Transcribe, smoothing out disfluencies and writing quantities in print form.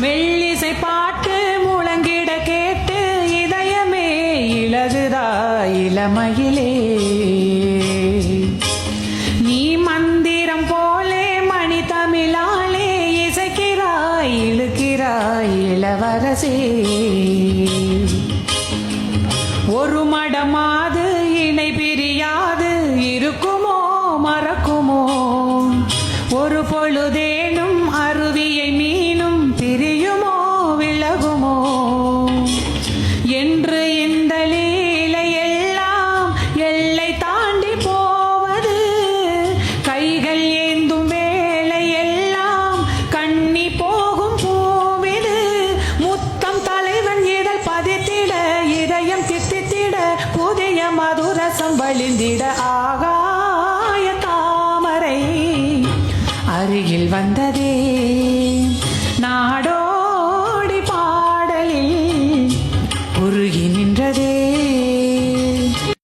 மெல்லிசை பாட்டு முழங்கிட கேட்டு இதயமே இலகுதா இளமையிலே. நீ மந்திரம் போலே மணி தமிழாலே இசைக்கிறாய் இழுக்கிறாய் இளவரசே. ஒரு மடமாது இணை பிரியாது இருக்குமோ மறக்குமோ, ஒரு பொழுதேனும் அருவியை மீனும் பிரியுமோ விலகுமோ என்று இந்த லீலை எல்லாம் எல்லை தாண்டி போவது. கைகள் ஏந்தும் வேலை எல்லாம் கண்ணி போகும் பூவிது. முத்தம் தலைவன் இதழ் பதித்திட இதயம் தித்தித்திட புதிய மதுரசம் வழிந்திட